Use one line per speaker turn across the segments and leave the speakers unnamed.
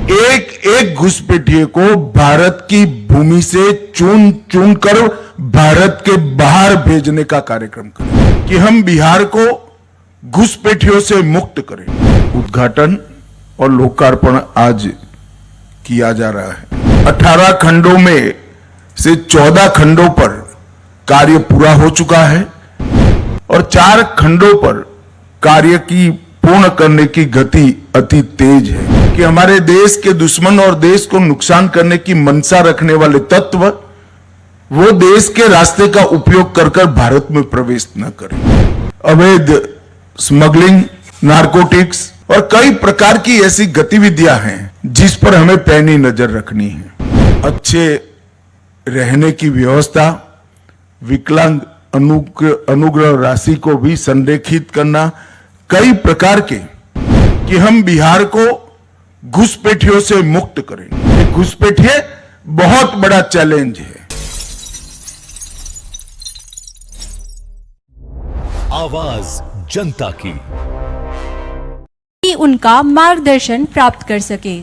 एक एक घुसपैठिए को भारत की भूमि से चुन चुन कर भारत के बाहर भेजने का कार्यक्रम करें कि हम बिहार को घुसपैठियों से मुक्त करें। उद्घाटन और लोकार्पण आज किया जा रहा है। 18 खंडों में से 14 खंडों पर कार्य पूरा हो चुका है और 4 खंडों पर कार्य की पूर्ण करने की गति अति तेज है कि हमारे देश के दुश्मन और देश को नुकसान करने की मंशा रखने वाले तत्व वो देश के रास्ते का उपयोग कर भारत में प्रवेश न करें। अवैध स्मगलिंग, नारकोटिक्स और कई प्रकार की ऐसी गतिविधियां हैं जिस पर हमें पैनी नजर रखनी है। अच्छे रहने की व्यवस्था, विकलांग अनुग्रह राशि को भी संरेखित करना, कई प्रकार के कि हम बिहार को घुसपैठियों से मुक्त करें। घुसपैठिए बहुत बड़ा चैलेंज है।
आवाज जनता की,
उनका मार्गदर्शन प्राप्त कर सके।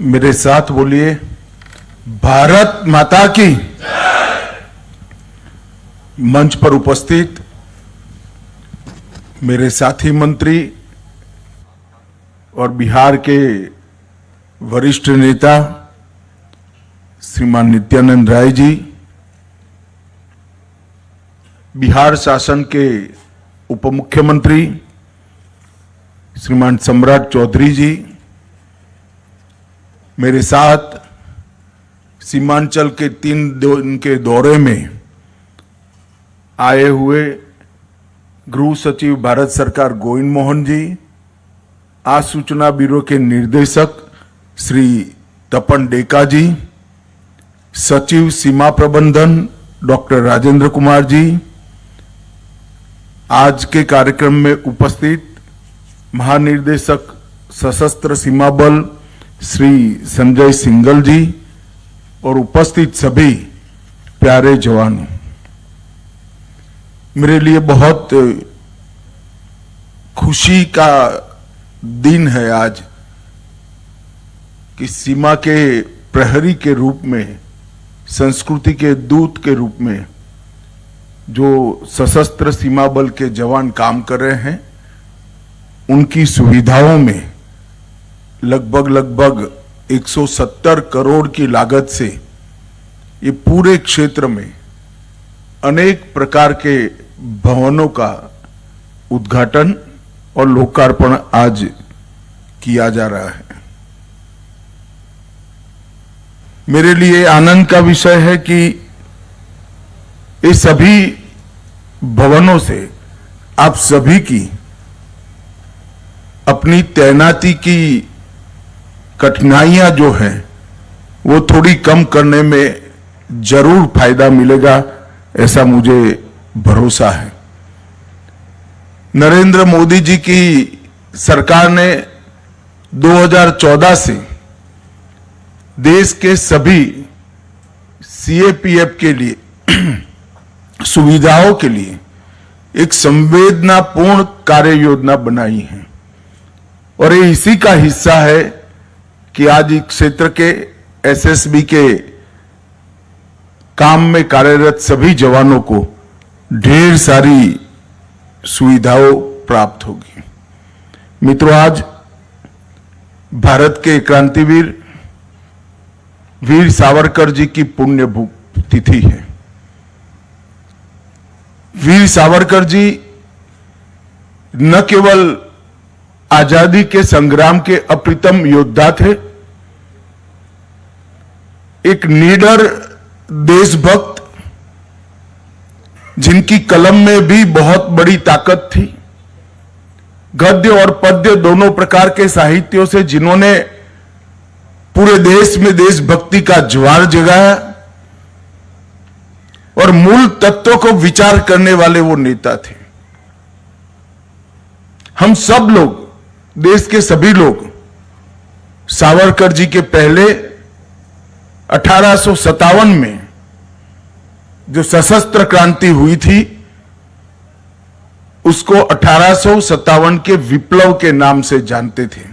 मेरे साथ बोलिए, भारत माता की। मंच पर उपस्थित मेरे साथी मंत्री और बिहार के वरिष्ठ नेता श्रीमान नित्यानंद राय जी, बिहार शासन के उप मुख्यमंत्री श्रीमान सम्राट चौधरी जी, मेरे साथ सीमांचल के 3 दिन के दौरे में आए हुए गृह सचिव भारत सरकार गोविंद मोहन जी, आज सूचना ब्यूरो के निर्देशक श्री तपन डेका जी, सचिव सीमा प्रबंधन डॉक्टर राजेंद्र कुमार जी, आज के कार्यक्रम में उपस्थित महानिर्देशक सशस्त्र सीमा बल श्री संजय सिंगल जी और उपस्थित सभी प्यारे जवानों, मेरे लिए बहुत खुशी का दिन है आज कि सीमा के प्रहरी के रूप में, संस्कृति के दूत के रूप में जो सशस्त्र सीमा बल के जवान काम कर रहे हैं, उनकी सुविधाओं में लगभग 170 करोड़ की लागत से ये पूरे क्षेत्र में अनेक प्रकार के भवनों का उद्घाटन और लोकार्पण आज किया जा रहा है। मेरे लिए आनंद का विषय है कि ये सभी भवनों से आप सभी की अपनी तैनाती की कठिनाइयां जो हैं वो थोड़ी कम करने में जरूर फायदा मिलेगा, ऐसा मुझे भरोसा है। नरेंद्र मोदी जी की सरकार ने 2014 से देश के सभी सीएपीएफ के लिए सुविधाओं के लिए एक संवेदनापूर्ण कार्य योजना बनाई है और ये इसी का हिस्सा है कि आज इस क्षेत्र के एसएसबी के काम में कार्यरत सभी जवानों को ढेर सारी सुविधाओं प्राप्त होगी। मित्रों, आज भारत के क्रांतिवीर वीर सावरकर जी की पुण्य तिथि है। वीर सावरकर जी न केवल आजादी के संग्राम के अप्रतिम योद्धा थे, एक निडर देशभक्त जिनकी कलम में भी बहुत बड़ी ताकत थी, गद्य और पद्य दोनों प्रकार के साहित्यों से जिन्होंने पूरे देश में देशभक्ति का ज्वार जगाया और मूल तत्वों को विचार करने वाले वो नेता थे। हम सब लोग, देश के सभी लोग, सावरकर जी के पहले 1857 में जो सशस्त्र क्रांति हुई थी उसको 1857 के विप्लव के नाम से जानते थे।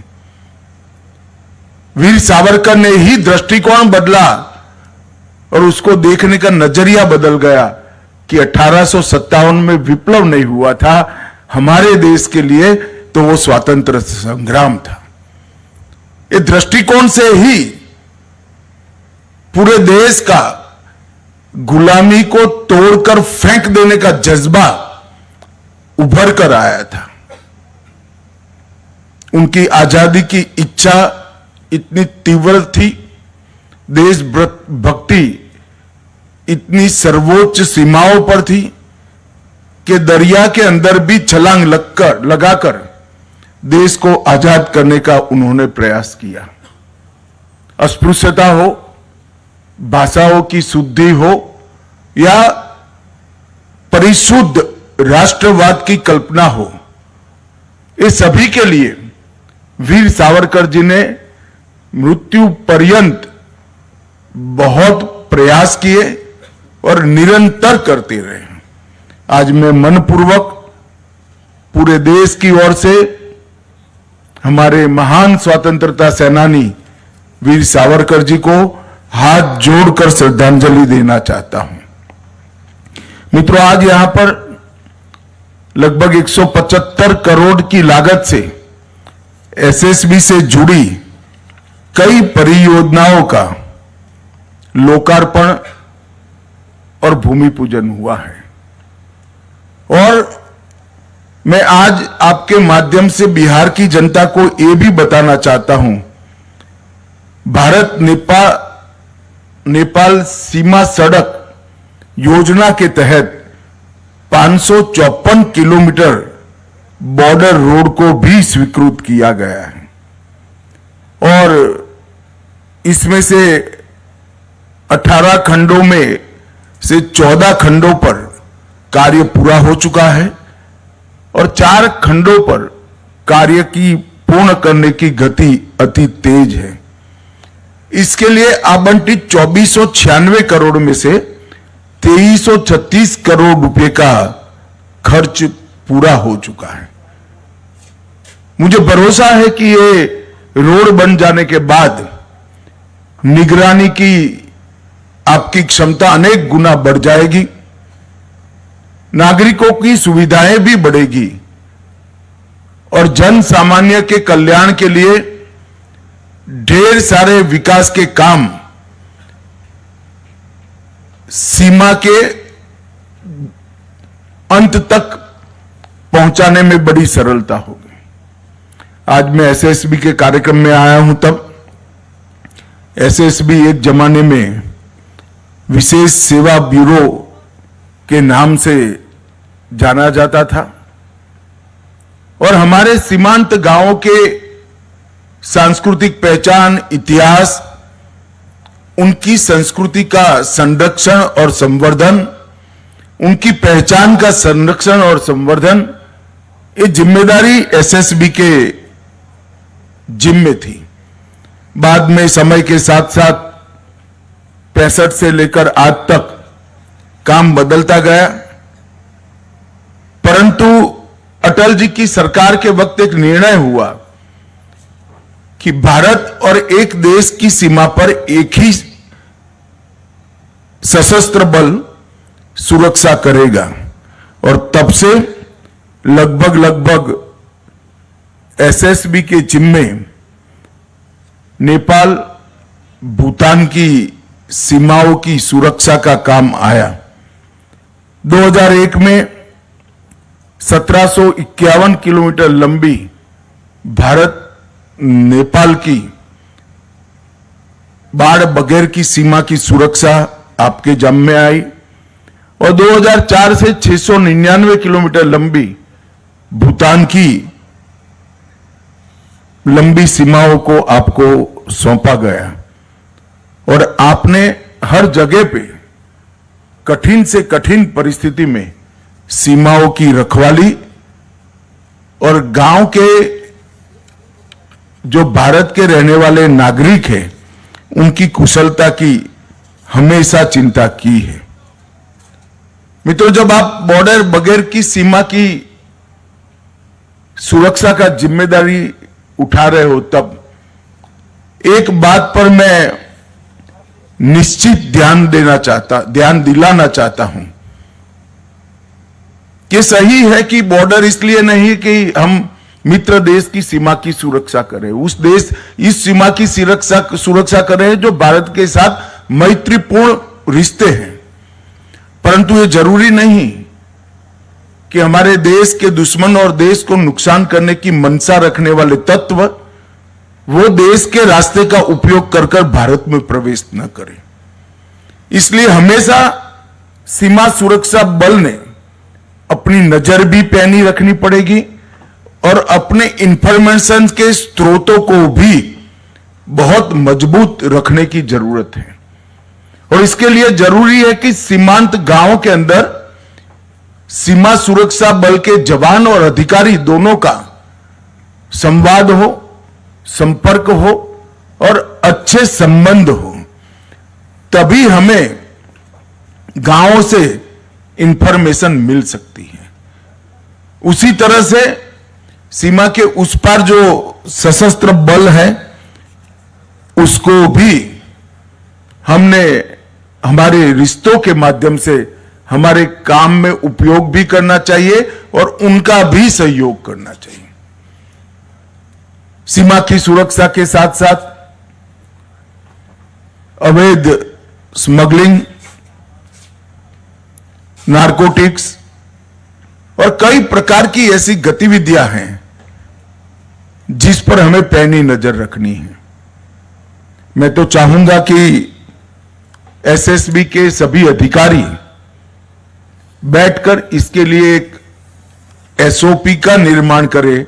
वीर सावरकर ने ही दृष्टिकोण बदला और उसको देखने का नजरिया बदल गया कि 1857 में विप्लव नहीं हुआ था हमारे देश के लिए, तो वो स्वातंत्र संग्राम था। ये दृष्टिकोण से ही पूरे देश का गुलामी को तोड़कर फेंक देने का जज्बा उभर कर आया था। उनकी आजादी की इच्छा इतनी तीव्र थी, देशभक्ति इतनी सर्वोच्च सीमाओं पर थी कि दरिया के अंदर भी छलांग लगाकर देश को आजाद करने का उन्होंने प्रयास किया। अस्पृश्यता हो, भाषाओं की शुद्धि हो या परिशुद्ध राष्ट्रवाद की कल्पना हो, ये सभी के लिए वीर सावरकर जी ने मृत्यु पर्यंत बहुत प्रयास किए और निरंतर करते रहे। आज मैं मनपूर्वक पूरे देश की ओर से हमारे महान स्वतंत्रता सेनानी वीर सावरकर जी को हाथ जोड़कर श्रद्धांजलि देना चाहता हूं। मित्रों, आज यहां पर लगभग 175 करोड़ की लागत से एसएसबी से जुड़ी कई परियोजनाओं का लोकार्पण और भूमि पूजन हुआ है। और मैं आज आपके माध्यम से बिहार की जनता को यह भी बताना चाहता हूं, भारत नेपाल सीमा सड़क योजना के तहत 554 किलोमीटर बॉर्डर रोड को भी स्वीकृत किया गया है और इसमें से 18 खंडों में से 14 खंडों पर कार्य पूरा हो चुका है और 4 खंडों पर कार्य की पूर्ण करने की गति अति तेज है। इसके लिए आवंटित 2496 करोड़ में से 2336 करोड़ रुपए का खर्च पूरा हो चुका है। मुझे भरोसा है कि ये रोड बन जाने के बाद निगरानी की आपकी क्षमता अनेक गुना बढ़ जाएगी, नागरिकों की सुविधाएं भी बढ़ेगी और जन सामान्य के कल्याण के लिए ढेर सारे विकास के काम सीमा के अंत तक पहुंचाने में बड़ी सरलता होगी। आज मैं एसएसबी के कार्यक्रम में आया हूं, तब एसएसबी एक जमाने में विशेष सेवा ब्यूरो के नाम से जाना जाता था और हमारे सीमांत गांवों के सांस्कृतिक पहचान, इतिहास, उनकी संस्कृति का संरक्षण और संवर्धन, उनकी पहचान का संरक्षण और संवर्धन, ये जिम्मेदारी एसएसबी के जिम्मे थी। बाद में समय के साथ साथ 65 से लेकर आज तक काम बदलता गया, परंतु अटल जी की सरकार के वक्त एक निर्णय हुआ कि भारत और एक देश की सीमा पर एक ही सशस्त्र बल सुरक्षा करेगा और तब से लगभग एसएसबी के जिम्मे नेपाल, भूटान की सीमाओं की सुरक्षा का काम आया। 2001 में 1751 किलोमीटर लंबी भारत नेपाल की बाढ़ बगैर की सीमा की सुरक्षा आपके जिम्मे आई और 2004 से 699 किलोमीटर लंबी भूटान की लंबी सीमाओं को आपको सौंपा गया और आपने हर जगह पे कठिन से कठिन परिस्थिति में सीमाओं की रखवाली और गांव के जो भारत के रहने वाले नागरिक हैं उनकी कुशलता की हमेशा चिंता की है। मित्रों, जब आप बॉर्डर बगैर की सीमा की सुरक्षा का जिम्मेदारी उठा रहे हो, तब एक बात पर मैं निश्चित ध्यान दिलाना चाहता हूं कि सही है कि बॉर्डर इसलिए नहीं कि हम मित्र देश की सीमा की सुरक्षा करें, इस सीमा की सुरक्षा करें जो भारत के साथ मैत्रीपूर्ण रिश्ते हैं, परंतु ये जरूरी नहीं कि हमारे देश के दुश्मन और देश को नुकसान करने की मंशा रखने वाले तत्व वो देश के रास्ते का उपयोग कर भारत में प्रवेश न करें। इसलिए हमेशा सीमा सुरक्षा बल ने अपनी नजर भी पैनी रखनी पड़ेगी और अपने इंफॉर्मेशन के स्रोतों को भी बहुत मजबूत रखने की जरूरत है। और इसके लिए जरूरी है कि सीमांत गांवों के अंदर सीमा सुरक्षा बल के जवान और अधिकारी दोनों का संवाद हो, संपर्क हो और अच्छे संबंध हो, तभी हमें गांवों से इंफॉर्मेशन मिल सकती है। उसी तरह से सीमा के उस पार जो सशस्त्र बल है उसको भी हमने हमारे रिश्तों के माध्यम से हमारे काम में उपयोग भी करना चाहिए और उनका भी सहयोग करना चाहिए। सीमा की सुरक्षा के साथ साथ अवैध स्मगलिंग, नारकोटिक्स और कई प्रकार की ऐसी गतिविधियां हैं जिस पर हमें पैनी नजर रखनी है। मैं तो चाहूंगा कि एसएसबी के सभी अधिकारी बैठकर इसके लिए एक एसओपी का निर्माण करें,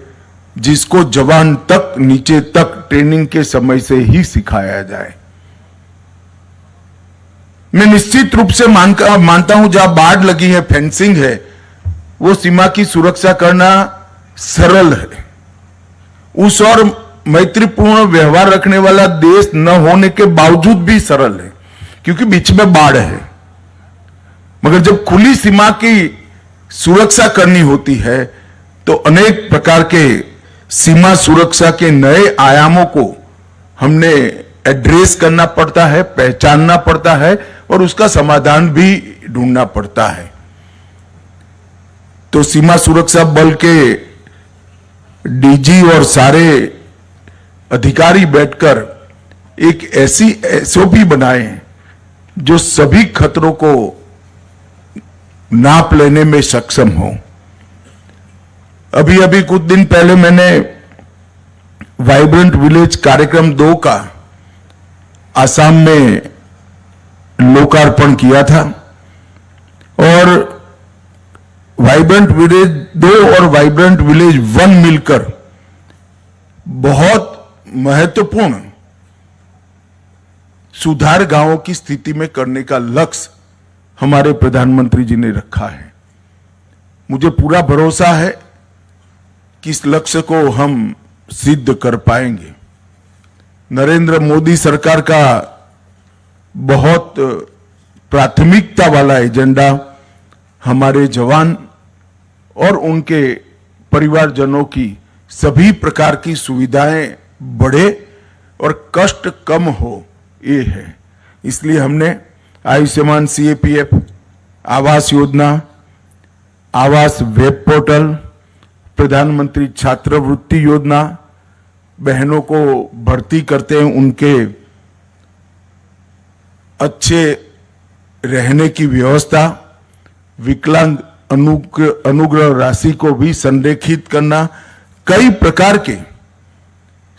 जिसको जवान तक नीचे तक ट्रेनिंग के समय से ही सिखाया जाए। मैं निश्चित रूप से मानता हूं जहां बाढ़ लगी है, फेंसिंग है, वो सीमा की सुरक्षा करना सरल है। उस और मैत्रीपूर्ण व्यवहार रखने वाला देश न होने के बावजूद भी सरल है, क्योंकि बीच में बाढ़ है। मगर जब खुली सीमा की सुरक्षा करनी होती है तो अनेक प्रकार के सीमा सुरक्षा के नए आयामों को हमने एड्रेस करना पड़ता है, पहचानना पड़ता है और उसका समाधान भी ढूंढना पड़ता है। तो सीमा सुरक्षा बल के डीजी और सारे अधिकारी बैठकर एक ऐसी एसओपी बनाए जो सभी खतरों को नाप लेने में सक्षम हो। अभी कुछ दिन पहले मैंने वाइब्रेंट विलेज कार्यक्रम 2 का आसाम में लोकार्पण किया था और वाइब्रेंट विलेज 2 और वाइब्रेंट विलेज 1 मिलकर बहुत महत्वपूर्ण सुधार गांवों की स्थिति में करने का लक्ष्य हमारे प्रधानमंत्री जी ने रखा है। मुझे पूरा भरोसा है कि इस लक्ष्य को हम सिद्ध कर पाएंगे। नरेंद्र मोदी सरकार का बहुत प्राथमिकता वाला एजेंडा हमारे जवान और उनके परिवारजनों की सभी प्रकार की सुविधाएं बढ़े और कष्ट कम हो, ये है। इसलिए हमने आयुष्मान सीएपीएफ, आवास योजना, आवास वेब पोर्टल, प्रधानमंत्री छात्रवृत्ति योजना, बहनों को भर्ती करते हैं उनके अच्छे रहने की व्यवस्था, विकलांग अनुग्रह राशि को भी संरेखित करना, कई प्रकार के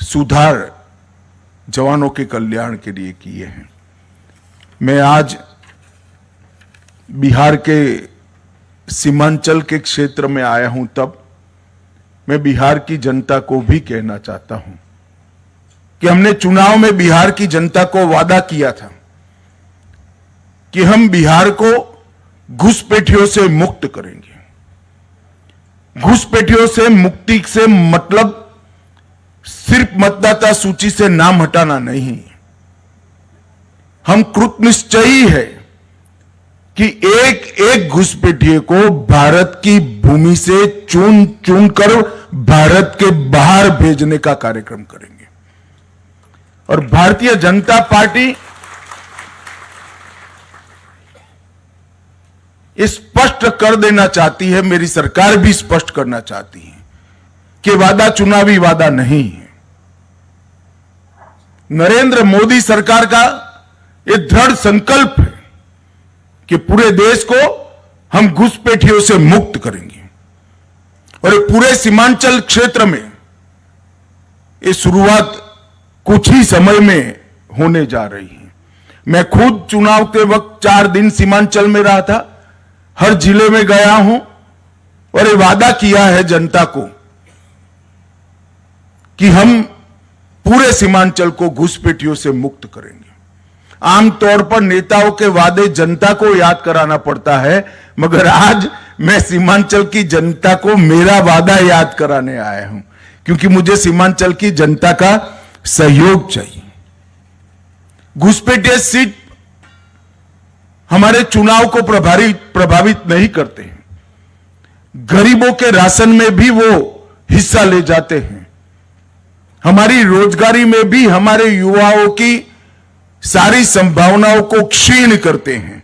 सुधार जवानों के कल्याण के लिए किए हैं। मैं आज बिहार के सीमांचल के क्षेत्र में आया हूं, तब मैं बिहार की जनता को भी कहना चाहता हूं कि हमने चुनाव में बिहार की जनता को वादा किया था कि हम बिहार को घुसपैठियों से मुक्त करेंगे। घुसपैठियों से मुक्ति से मतलब सिर्फ मतदाता सूची से नाम हटाना नहीं, हम कृतनिश्चयी है कि एक एक घुसपैठिए को भारत की भूमि से चुन चुन कर भारत के बाहर भेजने का कार्यक्रम करेंगे। और भारतीय जनता पार्टी स्पष्ट कर देना चाहती है, मेरी सरकार भी स्पष्ट करना चाहती है कि वादा चुनावी वादा नहीं है। नरेंद्र मोदी सरकार का ये दृढ़ संकल्प है कि पूरे देश को हम घुसपैठियों से मुक्त करेंगे और ये पूरे सीमांचल क्षेत्र में ये शुरुआत कुछ ही समय में होने जा रही है। मैं खुद चुनाव के वक्त 4 दिन सीमांचल में रहा था, हर जिले में गया हूं और ये वादा किया है जनता को कि हम पूरे सीमांचल को घुसपैठियों से मुक्त करेंगे। आमतौर पर नेताओं के वादे जनता को याद कराना पड़ता है, मगर आज मैं सीमांचल की जनता को मेरा वादा याद कराने आया हूं, क्योंकि मुझे सीमांचल की जनता का सहयोग चाहिए। घुसपैठिया सीट हमारे चुनाव को प्रभावित नहीं करते हैं। गरीबों के राशन में भी वो हिस्सा ले जाते हैं। हमारी रोजगारी में भी हमारे युवाओं की सारी संभावनाओं को क्षीण करते हैं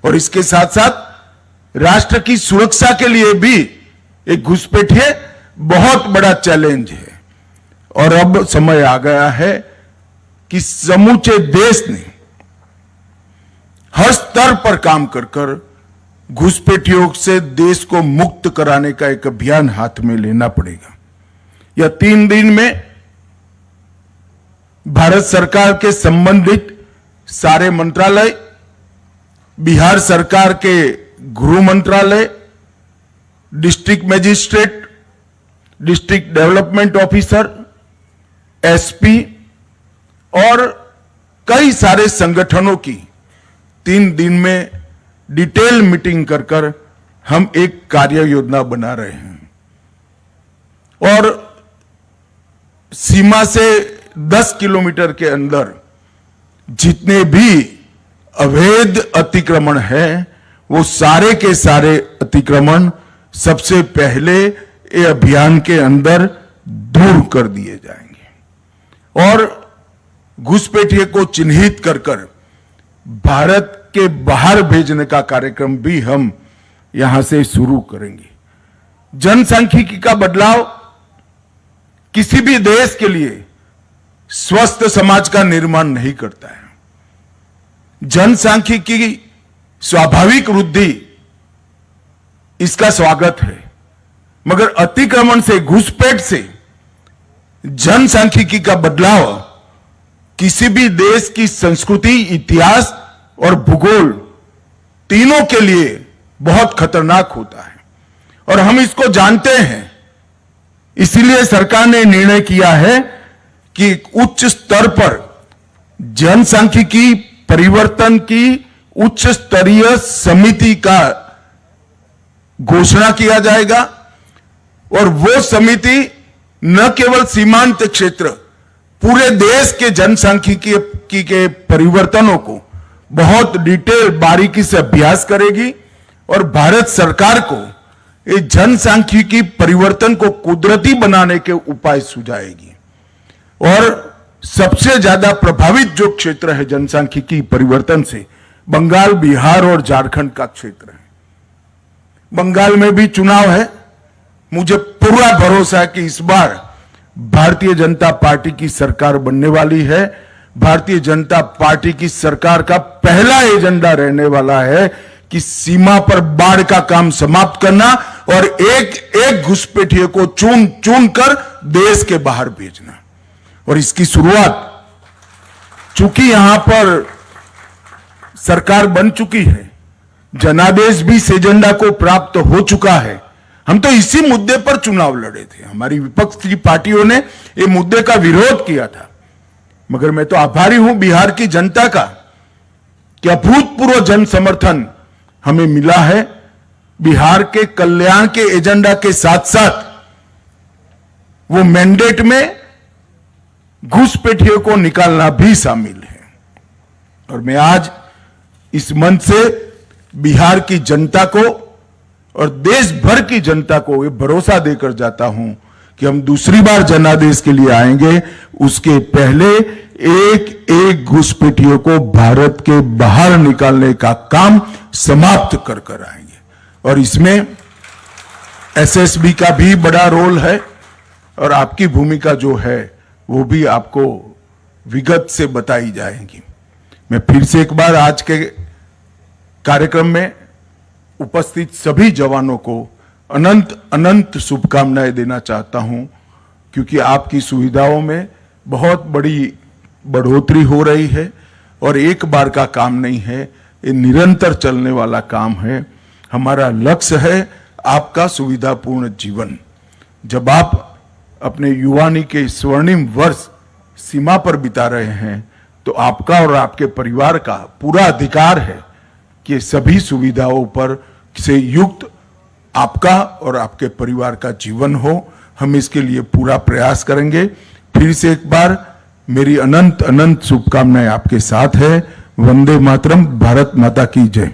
और इसके साथ साथ राष्ट्र की सुरक्षा के लिए भी एक घुसपैठिए बहुत बड़ा चैलेंज है। और अब समय आ गया है कि समूचे देश ने हर स्तर पर काम कर घुसपैठियों से देश को मुक्त कराने का एक अभियान हाथ में लेना पड़ेगा। यह 3 दिन में भारत सरकार के संबंधित सारे मंत्रालय, बिहार सरकार के गृह मंत्रालय, district magistrate, district development officer, SP और कई सारे संगठनों की 3 दिन में डिटेल मीटिंग कर हम एक कार्य योजना बना रहे हैं और सीमा से 10 किलोमीटर के अंदर जितने भी अवैध अतिक्रमण हैं, वो सारे के सारे अतिक्रमण सबसे पहले ये अभियान के अंदर दूर कर दिए जाएंगे और घुसपैठिए को चिन्हित कर भारत के बाहर भेजने का कार्यक्रम भी हम यहां से शुरू करेंगे। जनसांख्यिकी का बदलाव किसी भी देश के लिए स्वस्थ समाज का निर्माण नहीं करता है। जनसांख्यिकी की स्वाभाविक वृद्धि इसका स्वागत है, मगर अतिक्रमण से, घुसपैठ से जनसांख्यिकी का बदलाव किसी भी देश की संस्कृति, इतिहास और भूगोल तीनों के लिए बहुत खतरनाक होता है और हम इसको जानते हैं। इसीलिए सरकार ने निर्णय किया है कि उच्च स्तर पर जनसांख्यिकी परिवर्तन की उच्च स्तरीय समिति का घोषणा किया जाएगा और वो समिति न केवल सीमांत क्षेत्र, पूरे देश के जनसांख्यिकी के परिवर्तनों को बहुत डिटेल बारीकी से अभ्यास करेगी और भारत सरकार को इस जनसांख्यिकी परिवर्तन को कुदरती बनाने के उपाय सुझाएगी। और सबसे ज्यादा प्रभावित जो क्षेत्र है जनसांख्यिकी परिवर्तन से, बंगाल, बिहार और झारखंड का क्षेत्र है। बंगाल में भी चुनाव है। मुझे पूरा भरोसा है कि इस बार भारतीय जनता पार्टी की सरकार बनने वाली है। भारतीय जनता पार्टी की सरकार का पहला एजेंडा रहने वाला है कि सीमा पर बाढ़ का काम समाप्त करना और एक एक घुसपैठिए को चुन चुन कर देश के बाहर भेजना। और इसकी शुरुआत, चूंकि यहां पर सरकार बन चुकी है, जनादेश भी इस एजेंडा को प्राप्त हो चुका है। हम तो इसी मुद्दे पर चुनाव लड़े थे। हमारी विपक्ष की पार्टियों ने ये मुद्दे का विरोध किया था, मगर मैं तो आभारी हूं बिहार की जनता का कि अभूतपूर्व जन समर्थन हमें मिला है। बिहार के कल्याण के एजेंडा के साथ साथ वो मैंडेट में घुसपैठियों को निकालना भी शामिल है। और मैं आज इस मंच से बिहार की जनता को और देश भर की जनता को ये भरोसा देकर जाता हूं कि हम दूसरी बार जनादेश के लिए आएंगे, उसके पहले एक एक घुसपैठियों को भारत के बाहर निकालने का काम समाप्त कर कर आएंगे। और इसमें एसएसबी का भी बड़ा रोल है और आपकी भूमिका जो है वो भी आपको विगत से बताई जाएगी। मैं फिर से एक बार आज के कार्यक्रम में उपस्थित सभी जवानों को अनंत अनंत शुभकामनाएं देना चाहता हूं, क्योंकि आपकी सुविधाओं में बहुत बड़ी बढ़ोतरी हो रही है और एक बार का काम नहीं है, ये निरंतर चलने वाला काम है। हमारा लक्ष्य है आपका सुविधापूर्ण जीवन। जब आप अपने युवानी के स्वर्णिम वर्ष सीमा पर बिता रहे हैं तो आपका और आपके परिवार का पूरा अधिकार है कि सभी सुविधाओं पर से युक्त आपका और आपके परिवार का जीवन हो। हम इसके लिए पूरा प्रयास करेंगे। फिर से एक बार मेरी अनंत अनंत शुभकामनाएं आपके साथ है। वंदे मातरम। भारत माता की जय।